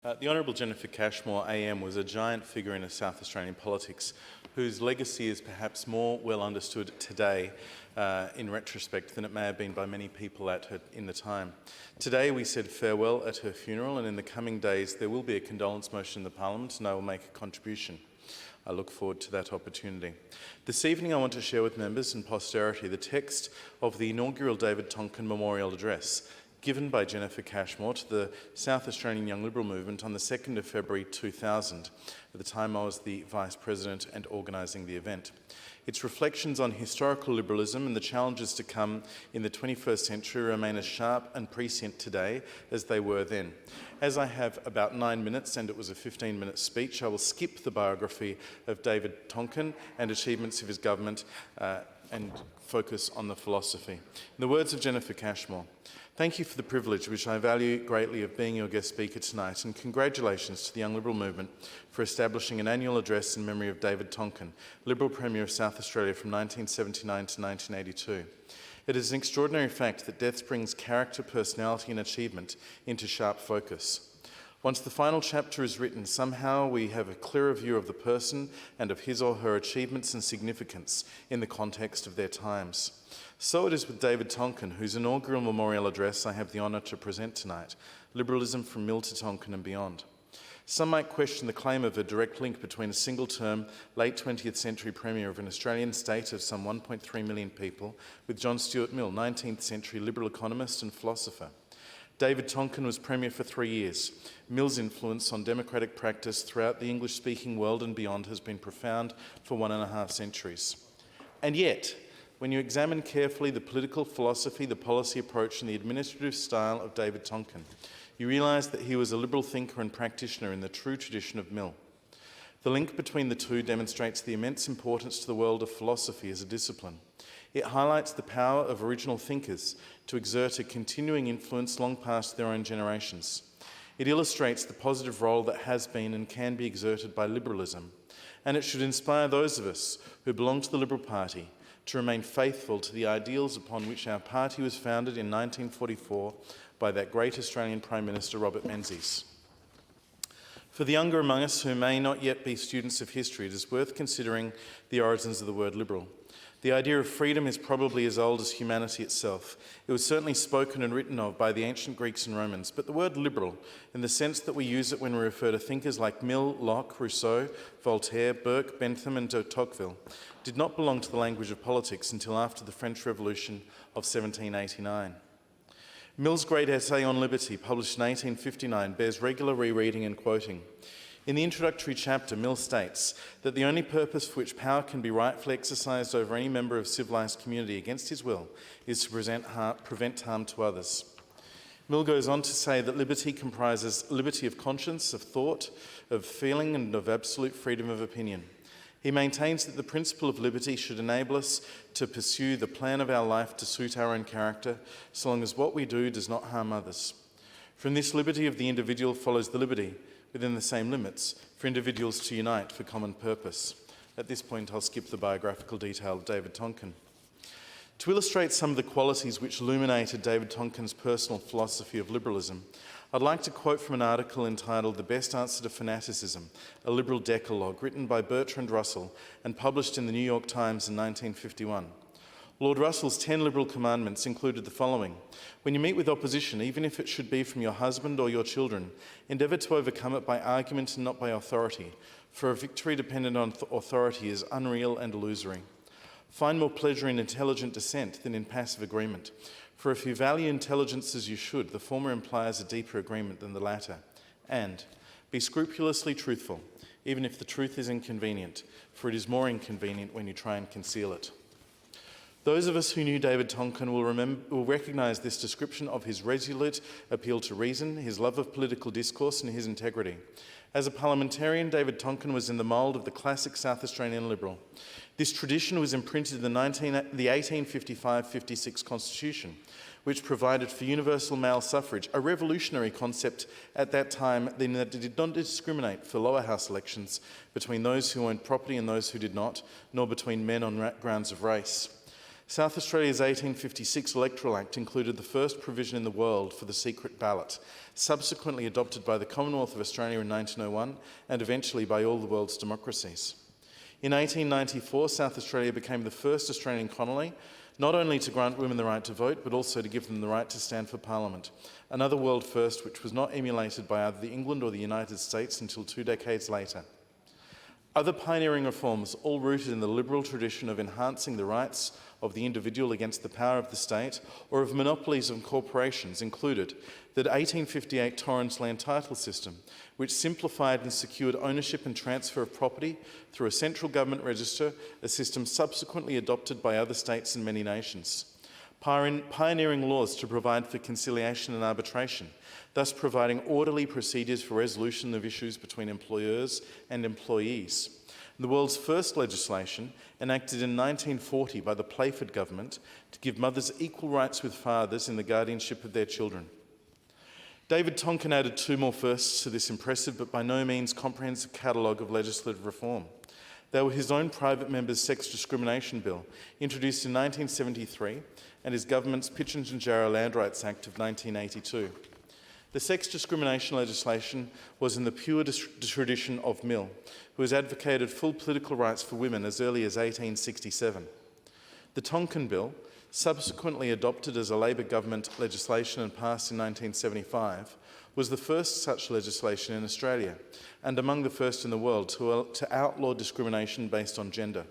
The Honourable Jennifer Cashmore AM was a giant figure in South Australian politics whose legacy is perhaps more well understood today in retrospect than it may have been by many people in the time. Today we said farewell at her funeral, and in the coming days there will be a condolence motion in the Parliament and I will make a contribution. I look forward to that opportunity. This evening I want to share with members and posterity the text of the inaugural David Tonkin Memorial Address given by Jennifer Cashmore to the South Australian Young Liberal Movement on the 2nd of February 2000. At the time I was the Vice President and organising the event. Its reflections on historical liberalism and the challenges to come in the 21st century remain as sharp and prescient today as they were then. As I have about 9 minutes and it was a 15-minute speech, I will skip the biography of David Tonkin and achievements of his government and focus on the philosophy. In the words of Jennifer Cashmore, thank you for the privilege, which I value greatly, of being your guest speaker tonight, and congratulations to the Young Liberal Movement for establishing an annual address in memory of David Tonkin, Liberal Premier of South Australia from 1979 to 1982. It is an extraordinary fact that death brings character, personality and achievement into sharp focus. Once the final chapter is written, somehow we have a clearer view of the person and of his or her achievements and significance in the context of their times. So it is with David Tonkin, whose inaugural memorial address I have the honour to present tonight, Liberalism from Mill to Tonkin and Beyond. Some might question the claim of a direct link between a single-term, late 20th century Premier of an Australian state of some 1.3 million people with John Stuart Mill, 19th century Liberal economist and philosopher. David Tonkin was Premier for 3 years. Mill's influence on democratic practice throughout the English-speaking world and beyond has been profound for 1.5 centuries. And yet, when you examine carefully the political philosophy, the policy approach and the administrative style of David Tonkin, you realise that he was a liberal thinker and practitioner in the true tradition of Mill. The link between the two demonstrates the immense importance to the world of philosophy as a discipline. It highlights the power of original thinkers to exert a continuing influence long past their own generations. It illustrates the positive role that has been and can be exerted by liberalism, and it should inspire those of us who belong to the Liberal Party to remain faithful to the ideals upon which our party was founded in 1944 by that great Australian Prime Minister, Robert Menzies. For the younger among us who may not yet be students of history, it is worth considering the origins of the word liberal. The idea of freedom is probably as old as humanity itself. It was certainly spoken and written of by the ancient Greeks and Romans, but the word liberal, in the sense that we use it when we refer to thinkers like Mill, Locke, Rousseau, Voltaire, Burke, Bentham and de Tocqueville, did not belong to the language of politics until after the French Revolution of 1789. Mill's great essay on liberty, published in 1859, bears regular rereading and quoting. In the introductory chapter, Mill states that the only purpose for which power can be rightfully exercised over any member of a civilised community against his will is to prevent harm to others. Mill goes on to say that liberty comprises liberty of conscience, of thought, of feeling and of absolute freedom of opinion. He maintains that the principle of liberty should enable us to pursue the plan of our life to suit our own character, so long as what we do does not harm others. From this liberty of the individual follows the liberty, within the same limits, for individuals to unite for common purpose. At this point, I'll skip the biographical detail of David Tonkin. To illustrate some of the qualities which illuminated David Tonkin's personal philosophy of liberalism, I'd like to quote from an article entitled The Best Answer to Fanaticism, a Liberal Decalogue, written by Bertrand Russell and published in the New York Times in 1951. Lord Russell's 10 liberal commandments included the following. When you meet with opposition, even if it should be from your husband or your children, endeavour to overcome it by argument and not by authority, for a victory dependent on authority is unreal and illusory. Find more pleasure in intelligent dissent than in passive agreement, for if you value intelligence as you should, the former implies a deeper agreement than the latter. And be scrupulously truthful, even if the truth is inconvenient, for it is more inconvenient when you try and conceal it. Those of us who knew David Tonkin will recognise this description of his resolute appeal to reason, his love of political discourse and his integrity. As a parliamentarian, David Tonkin was in the mould of the classic South Australian Liberal. This tradition was imprinted in the 1855-56 Constitution, which provided for universal male suffrage, a revolutionary concept at that time in that it did not discriminate for lower house elections between those who owned property and those who did not, nor between men on grounds of race. South Australia's 1856 Electoral Act included the first provision in the world for the secret ballot, subsequently adopted by the Commonwealth of Australia in 1901 and eventually by all the world's democracies. In 1894, South Australia became the first Australian colony not only to grant women the right to vote, but also to give them the right to stand for Parliament, another world first which was not emulated by either England or the United States until 2 decades later. Other pioneering reforms, all rooted in the liberal tradition of enhancing the rights of the individual against the power of the state or of monopolies and corporations, included the 1858 Torrens land title system, which simplified and secured ownership and transfer of property through a central government register, a system subsequently adopted by other states and many nations. Pioneering laws to provide for conciliation and arbitration, thus providing orderly procedures for resolution of issues between employers and employees. The world's first legislation, enacted in 1940 by the Playford government to give mothers equal rights with fathers in the guardianship of their children. David Tonkin added 2 more firsts to this impressive but by no means comprehensive catalogue of legislative reform. They were his own private member's sex discrimination bill, introduced in 1973, and his government's Pitjantjatjara Land Rights Act of 1982. The sex discrimination legislation was in the pure tradition of Mill, who has advocated full political rights for women as early as 1867. The Tonkin Bill, subsequently adopted as a Labor government legislation and passed in 1975, was the first such legislation in Australia, and among the first in the world to outlaw discrimination based on gender.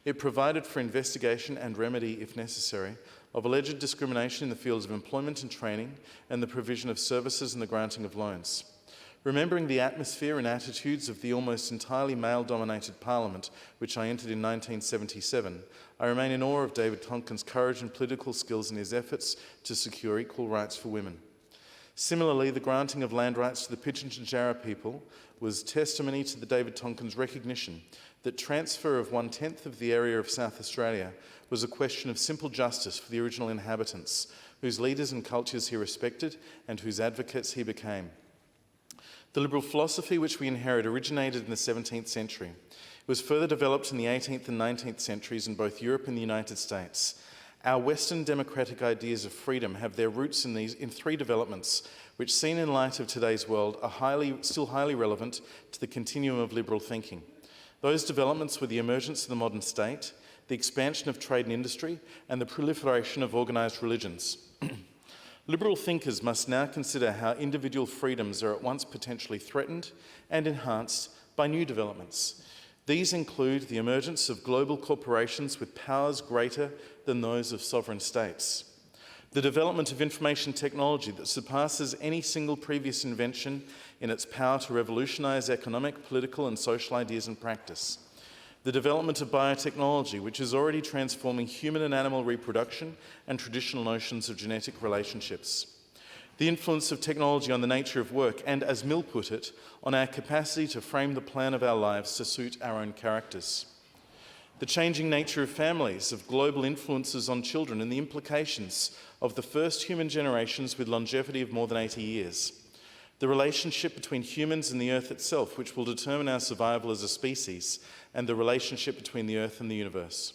It provided for investigation and remedy, if necessary, of alleged discrimination in the fields of employment and training and the provision of services and the granting of loans. Remembering the atmosphere and attitudes of the almost entirely male-dominated Parliament, which I entered in 1977, I remain in awe of David Tonkin's courage and political skills in his efforts to secure equal rights for women. Similarly, the granting of land rights to the Pitjantjatjara people was testimony to the David Tonkin's recognition that transfer of 1/10 of the area of South Australia was a question of simple justice for the original inhabitants, whose leaders and cultures he respected and whose advocates he became. The liberal philosophy which we inherit originated in the 17th century. It was further developed in the 18th and 19th centuries in both Europe and the United States. Our Western democratic ideas of freedom have their roots in 3 developments, which, seen in light of today's world, are still highly relevant to the continuum of liberal thinking. Those developments were the emergence of the modern state, the expansion of trade and industry, and the proliferation of organised religions. Liberal thinkers must now consider how individual freedoms are at once potentially threatened and enhanced by new developments. These include the emergence of global corporations with powers greater than those of sovereign states, the development of information technology that surpasses any single previous invention in its power to revolutionise economic, political and social ideas and practice, the development of biotechnology, which is already transforming human and animal reproduction and traditional notions of genetic relationships, the influence of technology on the nature of work and, as Mill put it, on our capacity to frame the plan of our lives to suit our own characters, the changing nature of families, of global influences on children and the implications of the first human generations with longevity of more than 80 years, the relationship between humans and the earth itself, which will determine our survival as a species, and the relationship between the earth and the universe.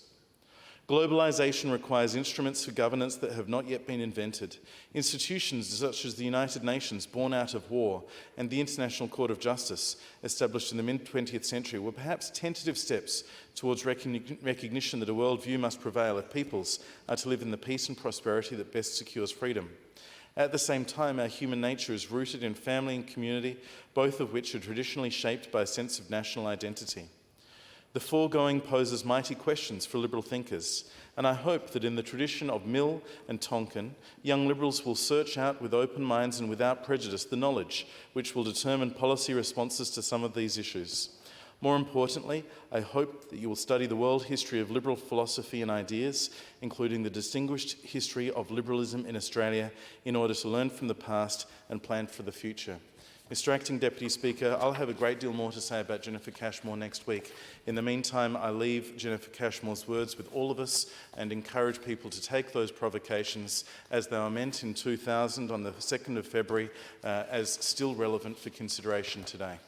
Globalisation requires instruments for governance that have not yet been invented. Institutions such as the United Nations, born out of war, and the International Court of Justice, established in the mid-20th century, were perhaps tentative steps towards recognition that a worldview must prevail if peoples are to live in the peace and prosperity that best secures freedom. At the same time, our human nature is rooted in family and community, both of which are traditionally shaped by a sense of national identity. The foregoing poses mighty questions for liberal thinkers, and I hope that in the tradition of Mill and Tonkin, young liberals will search out with open minds and without prejudice the knowledge which will determine policy responses to some of these issues. More importantly, I hope that you will study the world history of liberal philosophy and ideas, including the distinguished history of liberalism in Australia, in order to learn from the past and plan for the future. Mr Acting Deputy Speaker, I'll have a great deal more to say about Jennifer Cashmore next week. In the meantime, I leave Jennifer Cashmore's words with all of us and encourage people to take those provocations as they were meant in 2000 on the 2nd of February as still relevant for consideration today.